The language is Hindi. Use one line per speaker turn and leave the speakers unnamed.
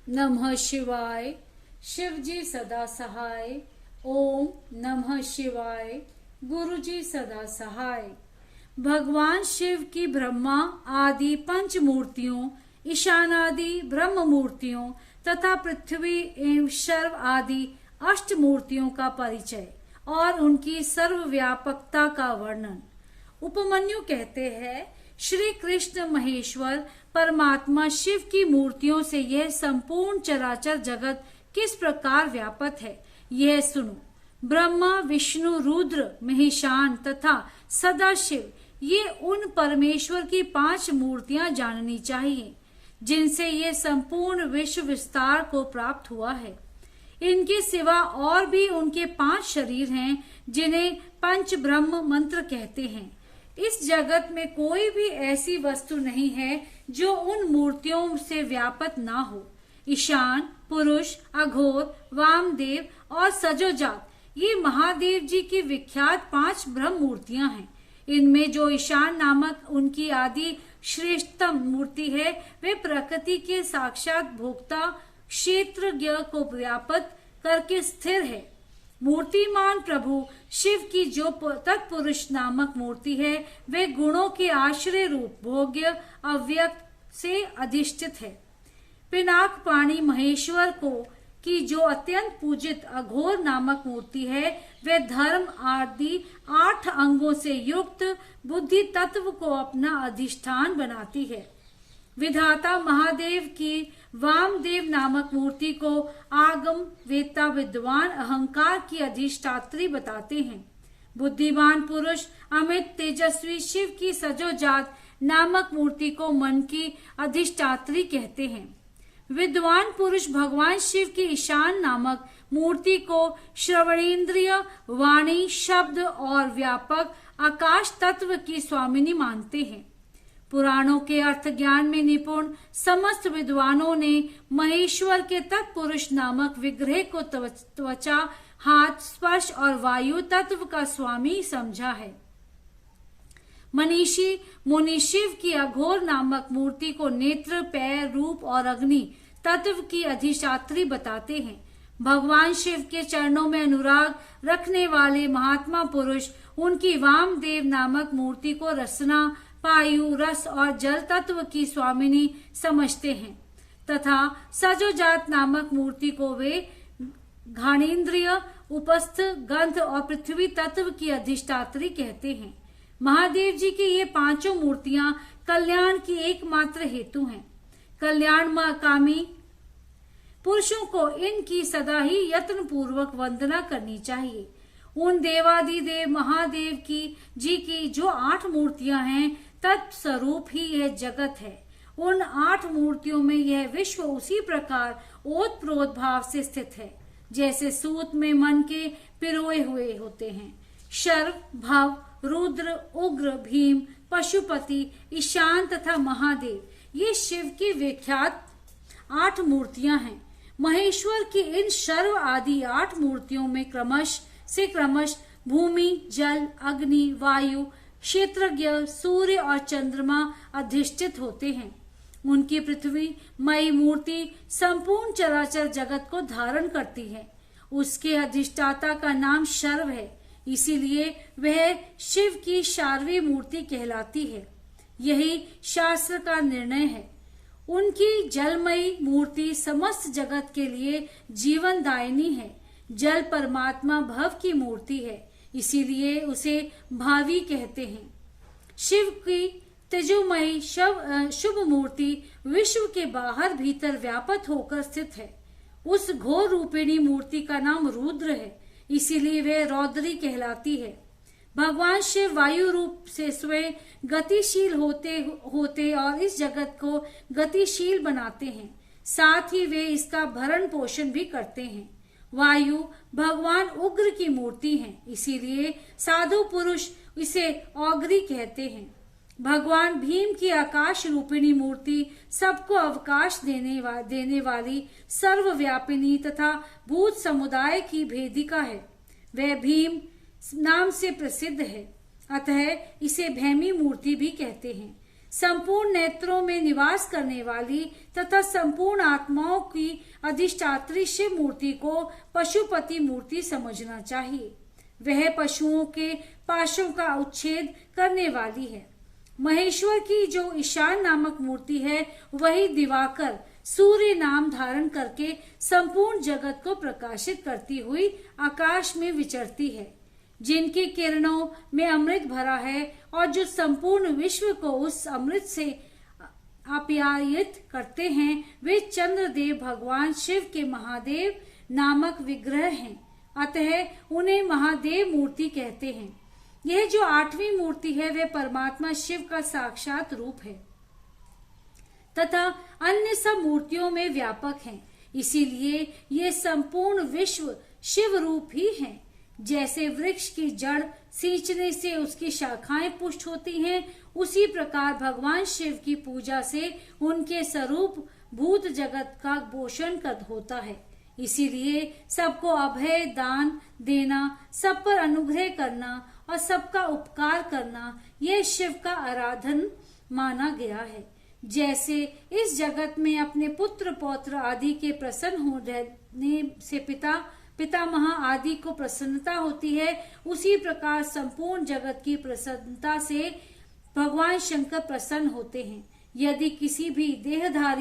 नमः शिवाय। शिव जी सदा सहाय। ओम नमः शिवाय। गुरु जी सदा सहाय। भगवान शिव की ब्रह्मा आदि पंच मूर्तियों, ईशानादि ब्रह्म मूर्तियों तथा पृथ्वी एवं शर्व आदि अष्ट मूर्तियों का परिचय और उनकी सर्वव्यापकता का वर्णन। उपमन्यु कहते हैं, श्री कृष्ण महेश्वर परमात्मा शिव की मूर्तियों से यह संपूर्ण चराचर जगत किस प्रकार व्यापक है, यह सुनो। ब्रह्मा, विष्णु, रुद्र, महेशान तथा सदाशिव, ये उन परमेश्वर की 5 मूर्तियां जाननी चाहिए जिनसे ये संपूर्ण विश्व विस्तार को प्राप्त हुआ है। इनके सिवा और भी उनके 5 शरीर हैं जिन्हें पंच ब्रह्म मंत्र कहते हैं। इस जगत में कोई भी ऐसी वस्तु नहीं है जो उन मूर्तियों से व्यापक ना हो। ईशान, पुरुष, अघोर, वामदेव और सजोजात, ये महादेव जी की विख्यात 5 ब्रह्म मूर्तियां हैं। इनमें जो ईशान नामक उनकी आदि श्रेष्ठतम मूर्ति है, वे प्रकृति के साक्षात भोक्ता क्षेत्रज्ञ को व्यापक करके स्थिर है। मूर्तिमान प्रभु शिव की जो तत्पुरुष नामक मूर्ति है, वे गुणों के आश्रय रूप भोग्य अव्यक्त से अधिष्ठित है। पिनाक पाणी महेश्वर को की जो अत्यंत पूजित अघोर नामक मूर्ति है, वे धर्म आदि 8 अंगों से युक्त बुद्धि तत्व को अपना अधिष्ठान बनाती है। विधाता महादेव की वामदेव नामक मूर्ति को आगम वेता विद्वान अहंकार की अधिष्ठात्री बताते हैं। बुद्धिमान पुरुष अमित तेजस्वी शिव की सजोजात नामक मूर्ति को मन की अधिष्ठात्री कहते हैं। विद्वान पुरुष भगवान शिव की ईशान नामक मूर्ति को श्रवणेन्द्रिय, वाणी, शब्द और व्यापक आकाश तत्व की स्वामिनी मानते हैं। पुराणों के अर्थ ज्ञान में निपुण समस्त विद्वानों ने महेश्वर के तत्पुरुष नामक विग्रह को त्वचा, हाथ, स्पर्श और वायु तत्व का स्वामी समझा है। मनीषी मुनि शिव की अघोर नामक मूर्ति को नेत्र, पैर, रूप और अग्नि तत्व की अधिष्ठात्री बताते हैं। भगवान शिव के चरणों में अनुराग रखने वाले महात्मा पुरुष उनकी वामदेव नामक मूर्ति को रसना, वायु, रस और जल तत्व की स्वामिनी समझते हैं तथा सजोजात नामक मूर्ति को वे घाणेन्द्रिय, उपस्थ, गंध और पृथ्वी तत्व की अधिष्ठात्री कहते हैं। महादेव जी की ये 5 मूर्तियां कल्याण की एकमात्र हेतु हैं। कल्याणकामी पुरुषों को इनकी सदा ही यत्न पूर्वक वंदना करनी चाहिए। उन देवादिदेव महादेव जी की जो 8 मूर्तियां हैं, तत्स्वरूप ही यह जगत है। उन 8 मूर्तियों में यह विश्व उसी प्रकार ओतप्रोत भाव से स्थित है जैसे सूत में मन के पिरोए हुए होते हैं। शर्व, भव, रुद्र, उग्र, भीम, पशुपति, ईशान तथा महादेव, ये शिव की विख्यात 8 मूर्तियां हैं। महेश्वर की इन शर्व आदि 8 मूर्तियों में क्रमश भूमि, जल, अग्नि, वायु, क्षेत्रज्ञ, सूर्य और चंद्रमा अधिष्ठित होते हैं। उनकी पृथ्वी मई मूर्ति संपूर्ण चराचर जगत को धारण करती है। उसके अधिष्ठाता का नाम शर्व है, इसीलिए वह शिव की शार्वी मूर्ति कहलाती है। यही शास्त्र का निर्णय है। उनकी जलमयी मूर्ति समस्त जगत के लिए जीवनदायिनी है। जल परमात्मा भव की मूर्ति है, इसीलिए उसे भावी कहते हैं। शिव की तेजोमयी शुभ मूर्ति विश्व के बाहर भीतर व्यापक होकर स्थित है। उस घोर रूपिणी मूर्ति का नाम रुद्र है, इसीलिए वह रौद्री कहलाती है। भगवान शिव वायु रूप से स्वयं गतिशील होते और इस जगत को गतिशील बनाते हैं। साथ ही वे इसका भरण पोषण भी करते हैं। वायु भगवान उग्र की मूर्ति है, इसीलिए साधु पुरुष इसे औग्री कहते हैं। भगवान भीम की आकाश रूपिणी मूर्ति सबको अवकाश देने वाली सर्वव्यापिनी तथा भूत समुदाय की भेदिका है। वह भीम नाम से प्रसिद्ध है, अतः इसे भैमी मूर्ति भी कहते हैं। संपूर्ण नेत्रों में निवास करने वाली तथा संपूर्ण आत्माओं की अधिष्ठात्री शिव मूर्ति को पशुपति मूर्ति समझना चाहिए। वह पशुओं के पाशों का उच्छेद करने वाली है। महेश्वर की जो ईशान नामक मूर्ति है वही दिवाकर सूर्य नाम धारण करके संपूर्ण जगत को प्रकाशित करती हुई आकाश में विचरती है, जिनकी किरणों में अमृत भरा है और जो संपूर्ण विश्व को उस अमृत से आप्यायित करते हैं, वे चंद्रदेव भगवान शिव के महादेव नामक विग्रह हैं। अतः उन्हें महादेव मूर्ति कहते हैं। यह जो 8वीं मूर्ति है वह परमात्मा शिव का साक्षात रूप है तथा अन्य सब मूर्तियों में व्यापक हैं। इसीलिए ये संपूर्ण विश्व शिव रूप ही हैं। जैसे वृक्ष की जड़ सींचने से उसकी शाखाएं पुष्ट होती हैं, उसी प्रकार भगवान शिव की पूजा से उनके स्वरूप भूत जगत का पोषण होता है। इसीलिए सबको अभय दान देना, सब पर अनुग्रह करना और सबका उपकार करना, यह शिव का आराधन माना गया है। जैसे इस जगत में अपने पुत्र पौत्र आदि के प्रसन्न हो रहने से पितामह आदि को प्रसन्नता होती है, उसी प्रकार संपूर्ण जगत की प्रसन्नता से भगवान शंकर प्रसन्न होते हैं। यदि किसी भी देहधारी